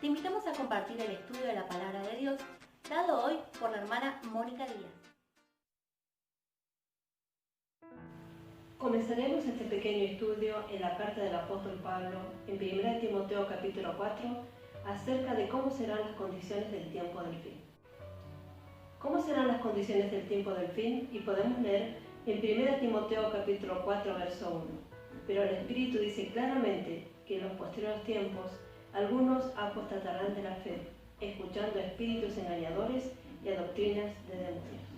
te invitamos a compartir el estudio de la Palabra de Dios, dado hoy por la hermana Mónica Díaz. Comenzaremos este pequeño estudio en la carta del apóstol Pablo, en 1 Timoteo capítulo 4, acerca de cómo serán las condiciones del tiempo del fin. ¿Cómo serán las condiciones del tiempo del fin? Y podemos leer en 1 Timoteo capítulo 4, verso 1. Pero el Espíritu dice claramente que en los posteriores tiempos algunos apostatarán de la fe, escuchando a espíritus engañadores y a doctrinas de demonios.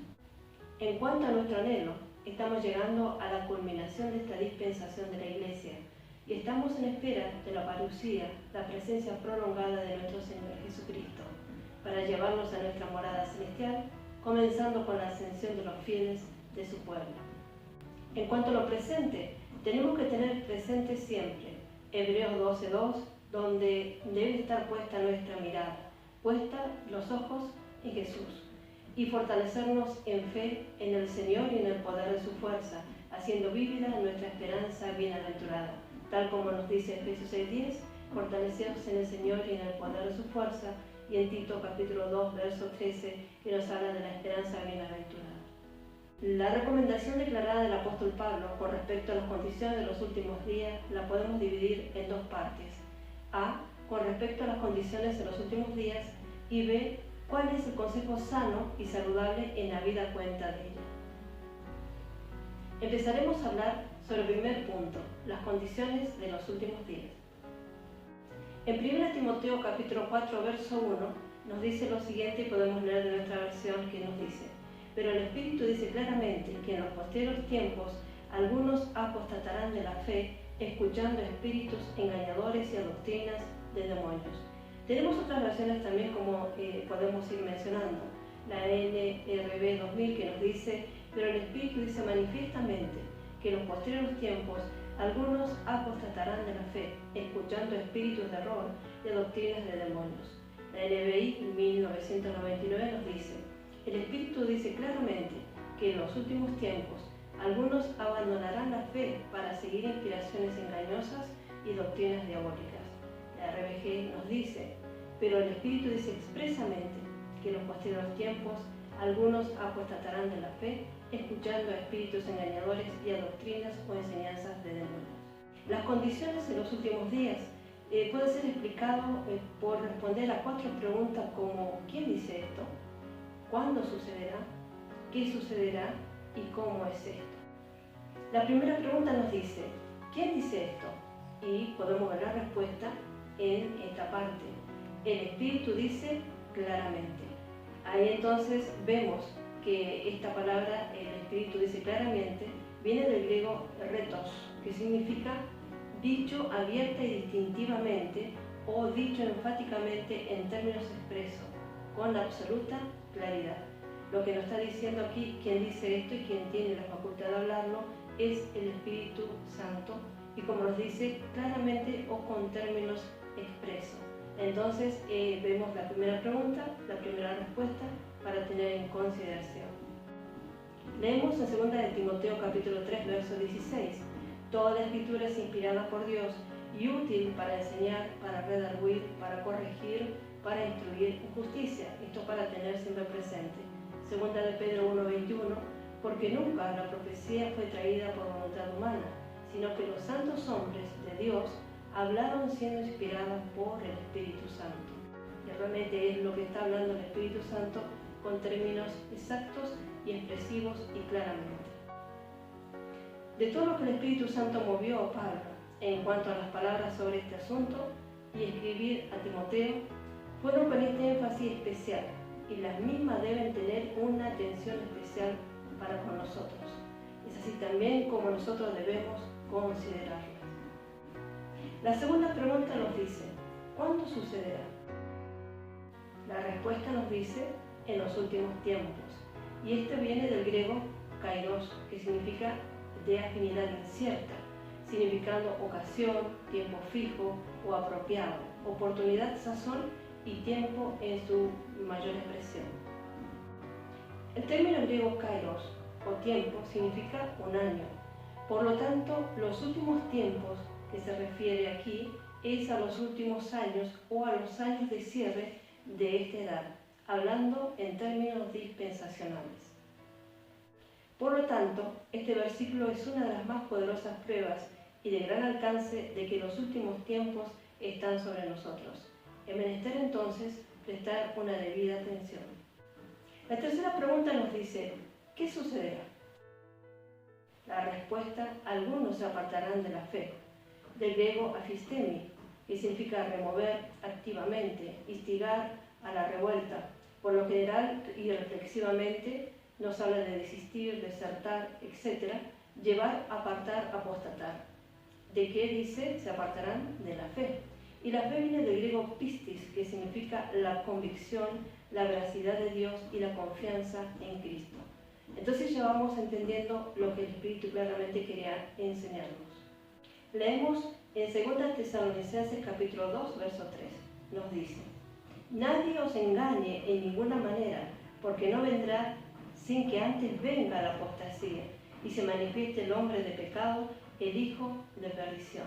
En cuanto a nuestro anhelo, estamos llegando a la culminación de esta dispensación de la Iglesia y estamos en espera de la parucía, la presencia prolongada de nuestro Señor Jesucristo, para llevarnos a nuestra morada celestial, comenzando con la ascensión de los fieles de su pueblo. En cuanto a lo presente, tenemos que tener presente siempre Hebreos 12:2, donde debe estar puesta nuestra mirada, puesta los ojos en Jesús, y fortalecernos en fe en el Señor y en el poder de su fuerza, haciendo vívida nuestra esperanza bienaventurada, tal como nos dice Efesios 6:10, fortaleceos en el Señor y en el poder de su fuerza, y en Tito capítulo 2, verso 13, que nos habla de la esperanza bienaventurada. La recomendación declarada del apóstol Pablo con respecto a las condiciones de los últimos días la podemos dividir en dos partes. A, con respecto a las condiciones de los últimos días, y B, cuál es el consejo sano y saludable en la vida cuenta de ella. Empezaremos a hablar sobre el primer punto, las condiciones de los últimos días. En 1 Timoteo capítulo 4, verso 1, nos dice lo siguiente y podemos leer de nuestra versión que nos dice: pero el Espíritu dice claramente que en los posteriores tiempos algunos apostatarán de la fe, escuchando a espíritus engañadores y a doctrinas de demonios. Tenemos otras versiones también como podemos ir mencionando. La NRB 2000 que nos dice: pero el Espíritu dice manifiestamente que en los posteriores tiempos algunos apostatarán de la fe, escuchando a espíritus de error y a doctrinas de demonios. La NBI 1999 nos dice: el Espíritu dice claramente que en los últimos tiempos algunos abandonarán la fe para seguir inspiraciones engañosas y doctrinas diabólicas. La RBG nos dice: pero el Espíritu dice expresamente que en los posteriores tiempos algunos apostatarán de la fe, escuchando a espíritus engañadores y a doctrinas o enseñanzas de demonios. Las condiciones en los últimos días puede ser explicado por responder a 4 preguntas como: ¿quién dice esto? ¿Cuándo sucederá? ¿Qué sucederá? ¿Y cómo es esto? La primera pregunta nos dice: ¿quién dice esto? Y podemos ver la respuesta en esta parte. El Espíritu dice claramente. Ahí entonces vemos que esta palabra, el Espíritu dice claramente, viene del griego retos, que significa dicho abierta y distintivamente o dicho enfáticamente en términos expresos, con la absoluta claridad. Lo que nos está diciendo aquí, quien dice esto y quien tiene la facultad de hablarlo, es el Espíritu Santo, y como nos dice claramente o con términos expresos. Entonces vemos la primera pregunta, la primera respuesta para tener en consideración. Leemos en 2 Timoteo capítulo 3, verso 16: toda la escritura es inspirada por Dios y útil para enseñar, para redarguir, para corregir, para instruir en justicia. Esto para tener siempre presente. 2 Pedro 1:21, porque nunca la profecía fue traída por voluntad humana, sino que los santos hombres de Dios hablaron siendo inspirados por el Espíritu Santo. Y realmente es lo que está hablando el Espíritu Santo con términos exactos y expresivos y claramente. De todo lo que el Espíritu Santo movió a Pablo en cuanto a las palabras sobre este asunto y escribir a Timoteo, fueron con este énfasis especial, y las mismas deben tener una atención especial para con nosotros. Es así también como nosotros debemos considerarlas. La segunda pregunta nos dice: ¿cuándo sucederá? La respuesta nos dice: en los últimos tiempos. Y este viene del griego kairos, que significa de afinidad incierta, significando ocasión, tiempo fijo o apropiado, oportunidad, sazón y tiempo en su mayor expresión. El término griego kairos o tiempo significa un año. Por lo tanto, los últimos tiempos que se refiere aquí es a los últimos años o a los años de cierre de esta edad, hablando en términos dispensacionales. Por lo tanto, este versículo es una de las más poderosas pruebas y de gran alcance de que los últimos tiempos están sobre nosotros. Es menester entonces prestar una debida atención. La tercera pregunta nos dice, ¿qué sucederá? La respuesta, algunos se apartarán de la fe, del griego afistemi, que significa remover activamente, instigar a la revuelta. Por lo general y reflexivamente nos habla de desistir, desertar, etc., llevar, apartar, apostatar. ¿De qué dice? Se apartarán de la fe. Y la fe viene del griego pistis, que significa la convicción, la veracidad de Dios y la confianza en Cristo. Entonces ya vamos entendiendo lo que el Espíritu claramente quería enseñarnos. Leemos en 2 Tesalonicenses capítulo 2, verso 3. Nos dice, nadie os engañe en ninguna manera, porque no vendrá sin que antes venga la apostasía y se manifieste el hombre de pecado, el hijo de perdición.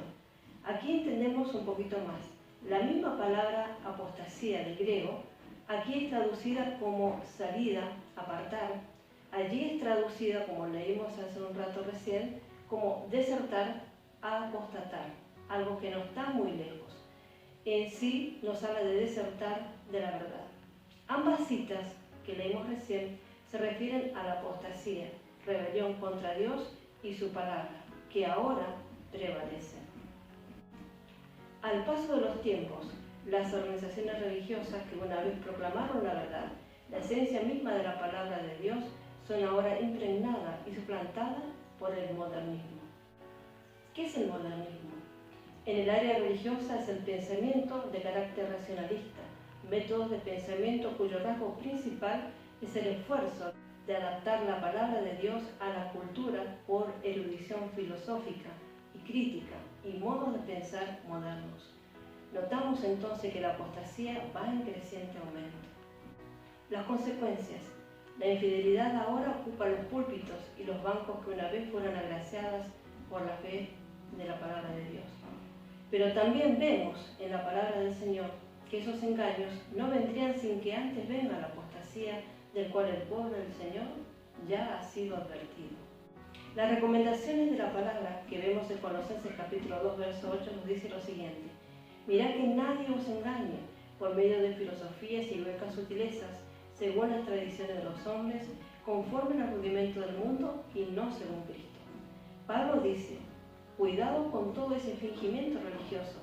Aquí entendemos un poquito más. La misma palabra apostasía del griego, aquí es traducida como salida, apartar. Allí es traducida, como leímos hace un rato recién, como desertar, apostatar, algo que no está muy lejos. En sí nos habla de desertar de la verdad. Ambas citas que leímos recién se refieren a la apostasía, rebelión contra Dios y su palabra, que ahora prevalece. Al paso de los tiempos, las organizaciones religiosas que una vez proclamaron la verdad, la esencia misma de la palabra de Dios, son ahora impregnadas y suplantadas por el modernismo. ¿Qué es el modernismo? En el área religiosa es el pensamiento de carácter racionalista, métodos de pensamiento cuyo rasgo principal es el esfuerzo de adaptar la palabra de Dios a la cultura por erudición filosófica y crítica y modos de pensar modernos. Notamos entonces que la apostasía va en creciente aumento. Las consecuencias. La infidelidad ahora ocupa los púlpitos y los bancos que una vez fueron agraciadas por la fe de la palabra de Dios. Pero también vemos en la palabra del Señor que esos engaños no vendrían sin que antes venga la apostasía del cual el pueblo del Señor ya ha sido advertido. Las recomendaciones de la palabra que vemos en Colosenses capítulo 2, verso 8 nos dice lo siguiente: mirad que nadie os engañe por medio de filosofías y huecas sutilezas, según las tradiciones de los hombres, conforme al rudimento del mundo y no según Cristo. Pablo dice, cuidado con todo ese fingimiento religioso,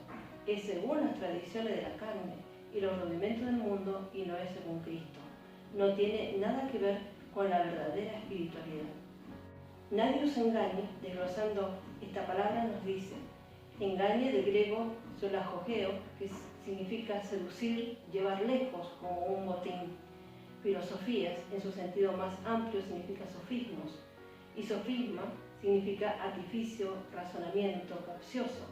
es según las tradiciones de la carne y los rudimentos del mundo y no es según Cristo. No tiene nada que ver con la verdadera espiritualidad. Nadie os engañe, desglosando esta palabra nos dice, engañe del griego solajogeo, que significa seducir, llevar lejos como un botín. Filosofías, en su sentido más amplio, significa sofismos, y sofisma significa artificio, razonamiento capcioso,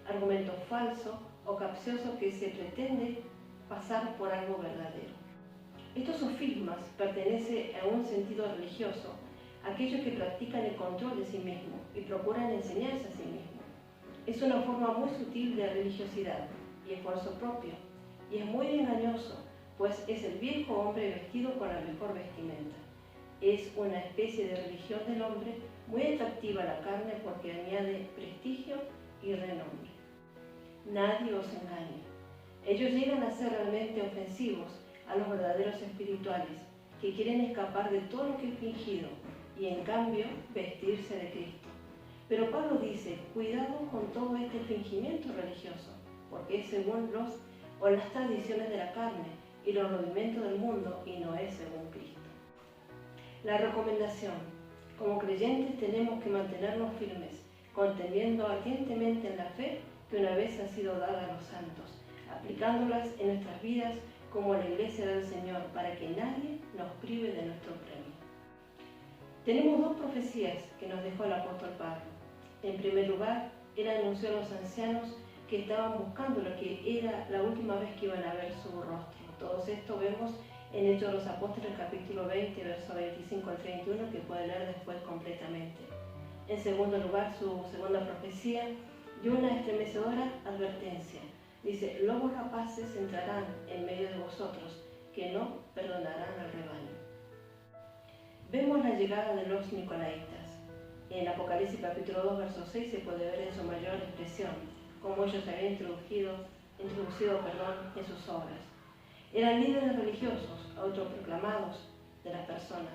argumento falso o capcioso que se pretende pasar por algo verdadero. Estos sofismas pertenecen a un sentido religioso, aquellos que practican el control de sí mismo y procuran enseñarse a sí mismo. Es una forma muy sutil de religiosidad y esfuerzo propio, y es muy engañoso, pues es el viejo hombre vestido con la mejor vestimenta. Es una especie de religión del hombre muy atractiva a la carne porque añade prestigio y renombre. Nadie os engañe. Ellos llegan a ser realmente ofensivos a los verdaderos espirituales, que quieren escapar de todo lo que es fingido y en cambio vestirse de Cristo. Pero Pablo dice, cuidado con todo este fingimiento religioso, porque es según las tradiciones de la carne y los rudimentos del mundo y no es según Cristo. La recomendación. Como creyentes tenemos que mantenernos firmes, contendiendo ardientemente en la fe que una vez ha sido dada a los santos, aplicándolas en nuestras vidas como la Iglesia del Señor, para que nadie nos prive de nuestro premio. Tenemos dos profecías que nos dejó el apóstol Pablo. En primer lugar, él anunció a los ancianos que estaban buscando lo que era la última vez que iban a ver su rostro. Todo esto vemos en Hechos de los Apóstoles, capítulo 20, verso 25 al 31, que puede leer después completamente. En segundo lugar, su segunda profecía y una estremecedora advertencia. Dice, lobos rapaces entrarán en medio de vosotros, que no perdonarán al rebaño. Vemos la llegada de los nicolaitas. En Apocalipsis capítulo 2, verso 6 se puede ver en su mayor expresión, cómo ellos se habían introducido en sus obras. Eran líderes religiosos, autoproclamados de las personas,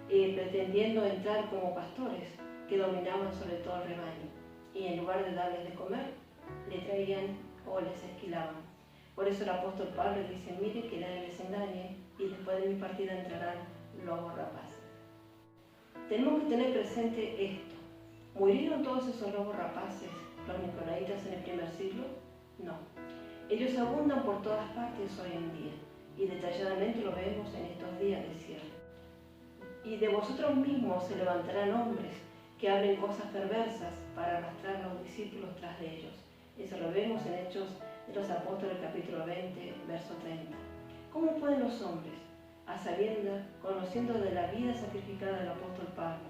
pretendiendo entrar como pastores que dominaban sobre todo el rebaño, y en lugar de darles de comer, le traían o les esquilaban. Por eso el apóstol Pablo dice, mire que nadie les engañe, y después de mi partida entrarán lobos rapaces. Tenemos que tener presente esto. ¿Murieron todos esos lobos rapaces, los nicolaitas, en el primer siglo? No. Ellos abundan por todas partes hoy en día, y detalladamente lo vemos en estos días de cierre. Y de vosotros mismos se levantarán hombres que hablen cosas perversas para arrastrar a los discípulos tras de ellos. Eso lo vemos en Hechos de los Apóstoles, capítulo 20, verso 30. ¿Cómo pueden los hombres, a sabiendas, conociendo de la vida sacrificada del apóstol Pablo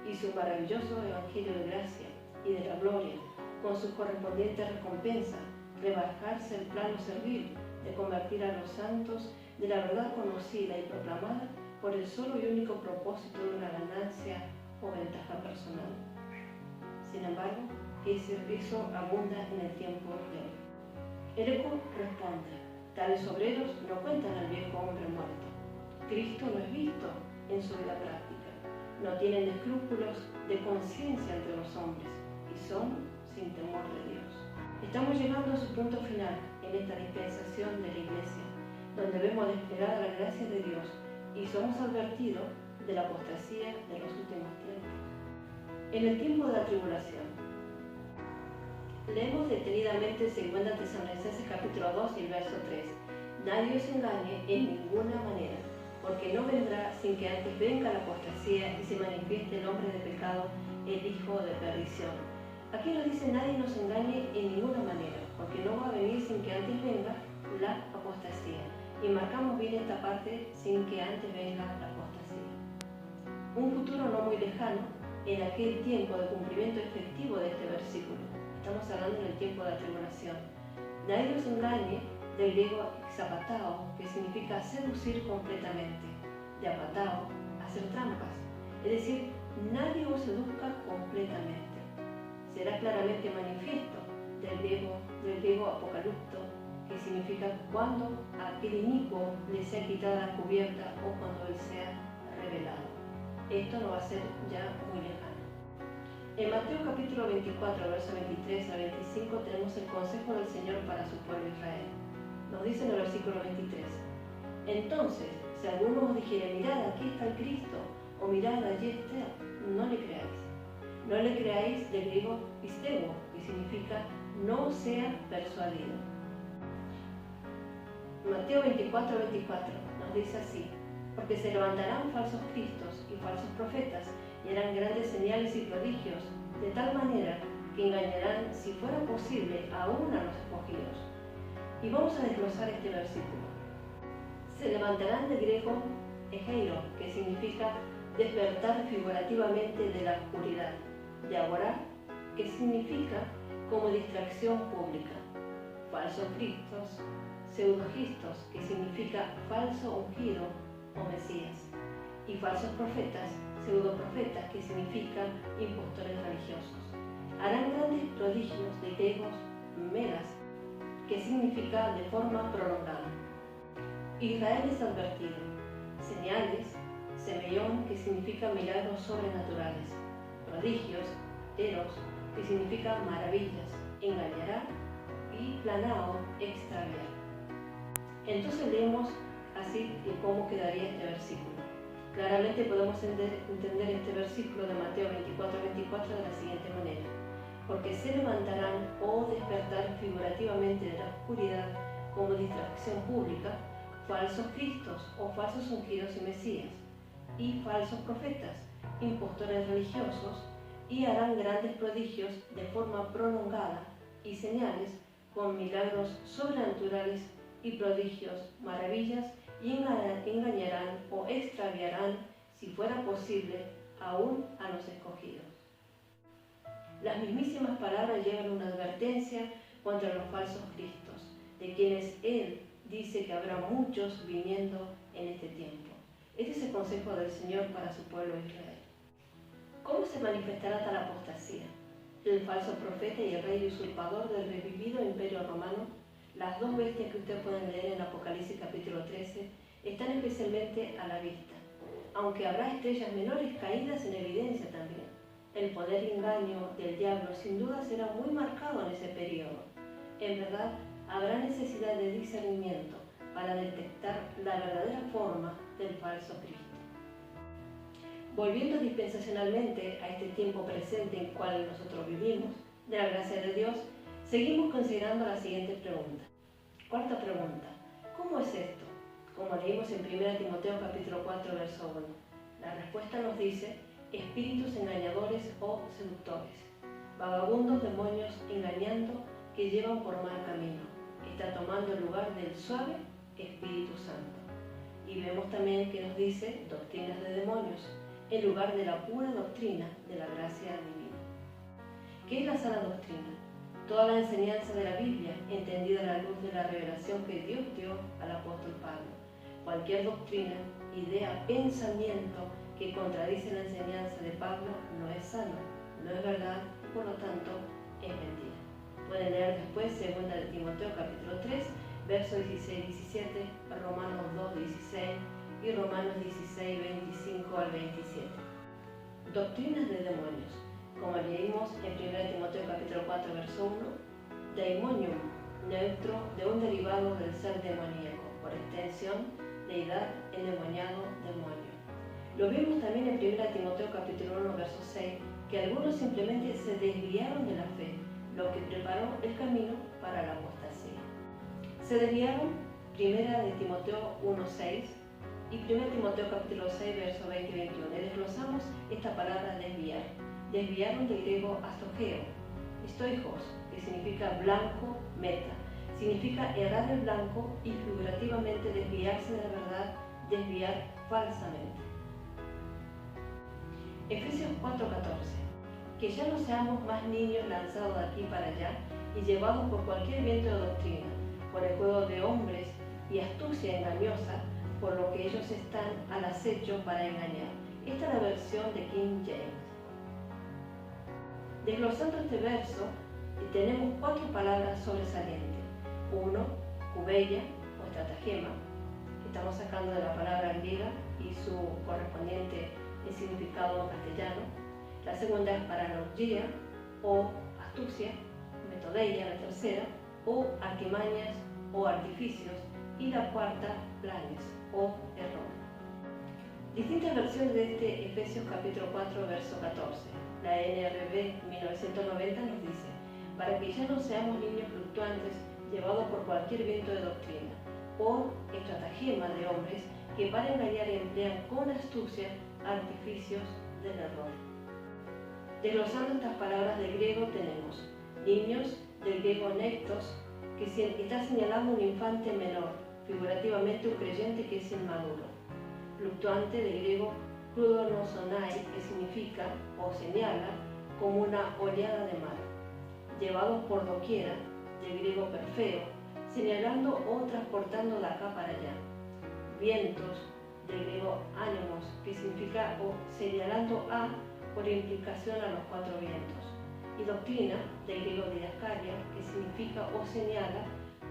y su maravilloso evangelio de gracia y de la gloria, con sus correspondientes recompensas, rebajarse el plano servil de convertir a los santos de la verdad conocida y proclamada por el solo y único propósito de una ganancia o ventaja personal? Sin embargo, eso abunda en el tiempo de hoy. El eco responde, tales obreros no cuentan al viejo hombre muerto. Cristo no es visto en su vida práctica. No tienen escrúpulos de conciencia entre los hombres y son sin temor de Dios. Estamos llegando a su punto final en esta dispensación de la Iglesia, donde vemos desplegada la gracia de Dios y somos advertidos de la apostasía de los últimos tiempos. En el tiempo de la tribulación, leemos detenidamente 2 Tesalonicenses capítulo 2 y el verso 3. Nadie os engañe en ninguna manera, porque no vendrá sin que antes venga la apostasía y se manifieste el hombre de pecado, el hijo de perdición. Aquí nos dice nadie nos engañe en ninguna manera, porque no va a venir sin que antes venga la apostasía. Y marcamos bien esta parte, sin que antes venga la apostasía. Un futuro no muy lejano, en aquel tiempo de cumplimiento efectivo de este versículo. Estamos hablando en el tiempo de la tribulación. Nadie os engañe, del griego exapatao, que significa seducir completamente, de apatao, hacer trampas. Es decir, nadie os seduzca completamente. Será claramente manifiesto, del griego apocalipto, que significa cuando aquel inicuo le sea quitada la cubierta o cuando él sea revelado. Esto no va a ser ya muy lejano. En Mateo capítulo 24, versos 23 a 25 tenemos el consejo del Señor para su pueblo Israel. Nos dice en el versículo 23, entonces, si alguno os dijere, mirad, aquí está el Cristo, o mirad, allí está, no le creáis. No le creáis del griego pistego, que significa no sea persuadido. Mateo 24, 24 nos dice así, porque se levantarán falsos cristos y falsos profetas, y harán grandes señales y prodigios, de tal manera que engañarán, si fuera posible, aún a los escogidos. Y vamos a desglosar este versículo. Se levantarán del griego egeiro, que significa despertar figurativamente de la oscuridad, de agora, que significa como distracción pública, falsos cristos, pseudogistos, que significa falso ungido o mesías, y falsos profetas, pseudoprofetas, que significan impostores religiosos. Harán grandes prodigios, de griegos meras, que significa de forma prolongada. Israel es advertido. Señales, semellón, que significa milagros sobrenaturales. Prodigios, eros, que significa maravillas, engañará, y planao, extraviar. Entonces leemos así cómo quedaría este versículo. Claramente podemos entender este versículo de Mateo 24 de la siguiente manera. Porque se levantarán o despertar figurativamente de la oscuridad como distracción pública, falsos cristos o falsos ungidos y mesías, y falsos profetas, impostores religiosos, y harán grandes prodigios de forma prolongada y señales con milagros sobrenaturales y prodigios, maravillas, y engañarán o extraviarán, si fuera posible, aún a los escogidos. Las mismísimas palabras llevan una advertencia contra los falsos cristos, de quienes Él dice que habrá muchos viniendo en este tiempo. Este es el consejo del Señor para su pueblo Israel. ¿Cómo se manifestará tal apostasía? El falso profeta y el rey usurpador del revivido imperio romano, las dos bestias que ustedes pueden leer en Apocalipsis capítulo 13, están especialmente a la vista, aunque habrá estrellas menores caídas en evidencia también. El poder y engaño del diablo sin duda será muy marcado en ese periodo. En verdad, habrá necesidad de discernimiento para detectar la verdadera forma del falso Cristo. Volviendo dispensacionalmente a este tiempo presente en el cual nosotros vivimos, de la gracia de Dios, seguimos considerando la siguiente pregunta. Cuarta pregunta. ¿Cómo es esto? Como leímos en 1 Timoteo capítulo 4, verso 1. La respuesta nos dice: espíritus engañadores o seductores, vagabundos demonios engañando que llevan por mal camino. Está tomando el lugar del suave Espíritu Santo. Y vemos también que nos dice doctrinas de demonios, en lugar de la pura doctrina de la gracia divina. ¿Qué es la sana doctrina? Toda la enseñanza de la Biblia, entendida a la luz de la revelación que Dios dio al apóstol Pablo. Cualquier doctrina, idea, pensamiento que contradice la enseñanza de Pablo no es sano, no es verdad y por lo tanto es mentira. Pueden leer después 2 Timoteo capítulo 3, versos 16-17, Romanos 2-16 y Romanos 16-25 al 27. Doctrinas de demonios. Como leímos en 1 Timoteo capítulo 4, verso 1, daimonium, neutro de un derivado del ser demoníaco, por extensión, deidad, endemoniado, demonio. Lo vimos también en 1 Timoteo capítulo 1, verso 6, que algunos simplemente se desviaron de la fe, lo que preparó el camino para la apostasía. Se desviaron 1 Timoteo 1, 6 y 1 Timoteo capítulo 6, verso 20 y 21. Y desglosamos esta palabra desviar. Desviaron del griego astogeo, estoijos, que significa blanco, meta. Significa errar el blanco y figurativamente desviarse de la verdad, desviar falsamente. Efesios 4:14. Que ya no seamos más niños lanzados de aquí para allá y llevados por cualquier viento de doctrina, por el juego de hombres y astucia engañosa, por lo que ellos están al acecho para engañar. Esta es la versión de King James. Desglosando este verso, tenemos 4 palabras sobresalientes. 1, cubeia o estratagema, que estamos sacando de la palabra griega y su correspondiente significado en castellano. La segunda es paralogía o astucia, metodeia, la tercera, o artimañas o artificios, y la cuarta, planes o error. Distintas versiones de este Efesios capítulo 4, verso 14. La NRV 1990 nos dice: para que ya no seamos niños fluctuantes llevados por cualquier viento de doctrina, por estratagema de hombres que para engañar emplean con astucia artificios del error. Desglosando estas palabras del griego tenemos niños, del griego nectos, que está señalando un infante menor, figurativamente un creyente que es inmaduro. Fluctuante, del griego krudonosonai, que significa o señala como una oleada de mar. Llevados por doquiera, del griego perfeo, señalando o transportando de acá para allá. Vientos, del griego ánimos, que significa o señalando a por implicación a los 4 vientos. Y doctrina, del griego didascalia, que significa o señala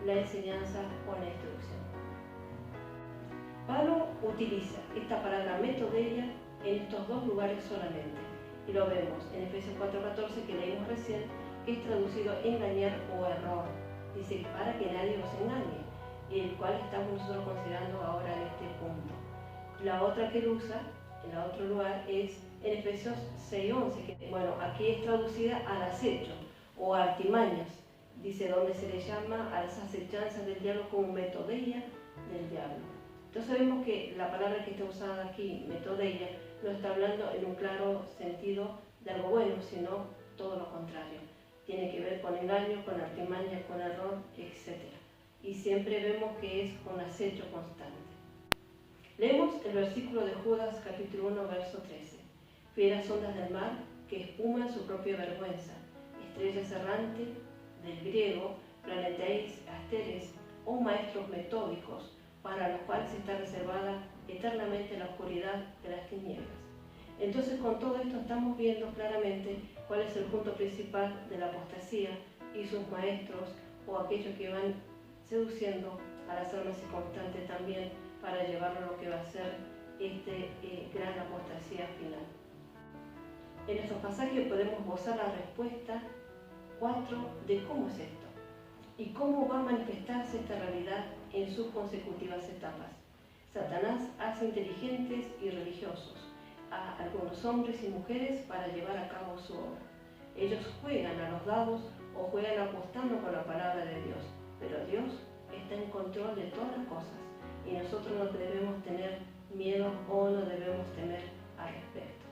la enseñanza o la instrucción. Pablo utiliza esta palabra metodeia en estos 2 lugares solamente, y lo vemos en Efesios 4:14 que leímos recién, que es traducido engañar o error. Dice para que nadie os engañe, y el cual estamos nosotros considerando ahora en este punto. La otra que él usa, en el otro lugar, es en Efesios 6:11, que aquí es traducida al acecho o artimañas, dice donde se le llama a las acechanzas del diablo como metodeia del diablo. Entonces vemos que la palabra que está usada aquí, metodeia, no está hablando en un claro sentido de algo bueno, sino todo lo contrario. Tiene que ver con engaño, con artimaña, con error, etc. Y siempre vemos que es un acecho constante. Leemos el versículo de Judas capítulo 1, verso 13. Fieras ondas del mar, que espuman su propia vergüenza, estrellas errantes del griego, planeteis asteres o maestros metódicos, para los cuales está reservada eternamente la oscuridad de las tinieblas. Entonces, con todo esto estamos viendo claramente cuál es el punto principal de la apostasía y sus maestros, o aquellos que van seduciendo a las almas inconstantes también para llevarlo a lo que va a ser gran apostasía final. En estos pasajes podemos gozar la respuesta 4 de cómo es esto y cómo va a manifestarse esta realidad en sus consecutivas etapas. Satanás hace inteligentes y religiosos a algunos hombres y mujeres para llevar a cabo su obra. Ellos juegan a los dados o juegan apostando con la palabra de Dios, pero Dios está en control de todas las cosas y nosotros no debemos tener miedo o no debemos temer al respecto.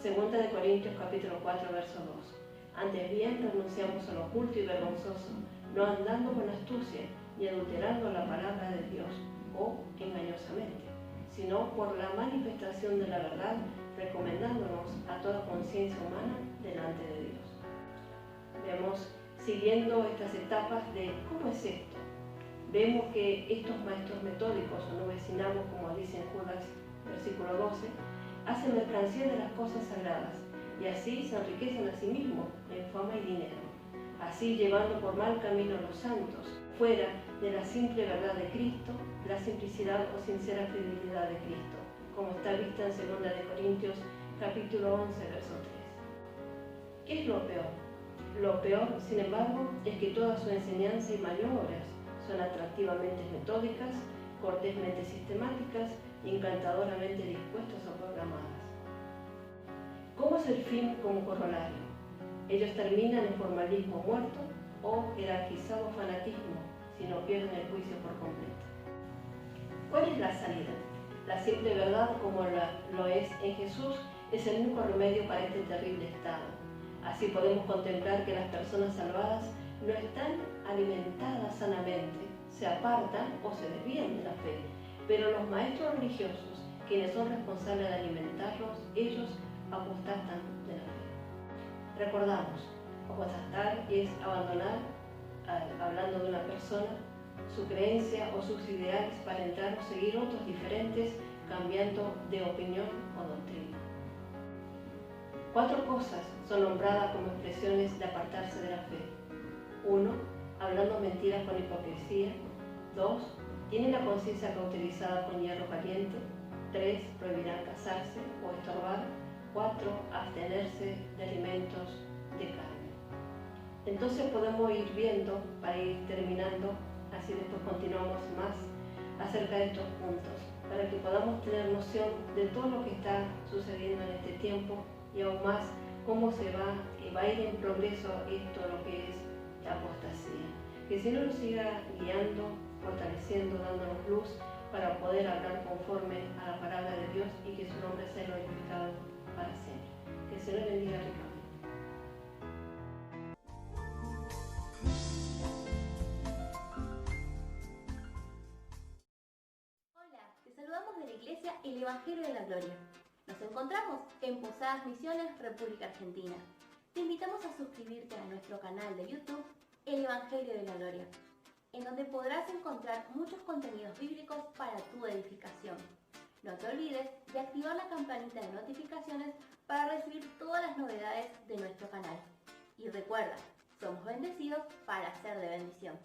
Segunda de Corintios capítulo 4 verso 2. Antes bien renunciamos a lo oculto y vergonzoso, no andando con astucia ni adulterando la palabra de Dios o engañosamente, sino por la manifestación de la verdad, recomendándonos a toda conciencia humana delante de Dios. Vemos, siguiendo estas etapas de cómo es esto, vemos que estos maestros metódicos o novecinamos, como dice en Judas versículo 12, hacen mercancía de las cosas sagradas y así se enriquecen a sí mismos en fama y dinero, así llevando por mal camino a los santos, fuera de la simple verdad de Cristo, la simplicidad o sincera fidelidad de Cristo, como está vista en 2 de Corintios capítulo 11 verso 3. ¿Qué es lo peor? Lo peor, sin embargo, es que toda su enseñanza y maniobras son atractivamente metódicas, cortésmente sistemáticas y encantadoramente dispuestas o programadas. ¿Cómo es el fin como corolario? Ellos terminan en formalismo muerto o jerarquizado fanatismo si no pierden el juicio por completo. ¿Cuál es la salida? La simple verdad, como lo es en Jesús, es el único remedio para este terrible estado. Así podemos contemplar que las personas salvadas no están alimentadas sanamente, se apartan o se desvían de la fe, pero los maestros religiosos, quienes son responsables de alimentarlos, ellos apostatan de la fe. Recordamos, apostatar es abandonar, hablando de una persona, su creencia o sus ideales para entrar o seguir otros diferentes, cambiando de opinión o doctrina. 4 cosas son nombradas como expresiones de apartarse de la fe. 1. Hablando mentiras con hipocresía. 2. Tienen la conciencia cauterizada con hierro caliente. 3. Prohibirán casarse o estorbar. 4. Abstenerse de alimentos de carne. Entonces podemos ir viendo, para ir terminando, así después continuamos más acerca de estos puntos, para que podamos tener noción de todo lo que está sucediendo en este tiempo y aún más cómo va a ir en progreso esto, lo que es la apostasía. Que el Señor nos siga guiando, fortaleciendo, dándonos luz para poder hablar conforme a la palabra de Dios y que su nombre sea glorificado para siempre. Que el Señor bendiga ricamente. Hola, te saludamos de la Iglesia El Evangelio de la Gloria. Nos encontramos en Posadas Misiones, República Argentina. Te invitamos a suscribirte a nuestro canal de YouTube, El Evangelio de la Gloria, en donde podrás encontrar muchos contenidos bíblicos para tu edificación. No te olvides de activar la campanita de notificaciones para recibir todas las novedades de nuestro canal. Y recuerda, somos bendecidos para ser de bendición.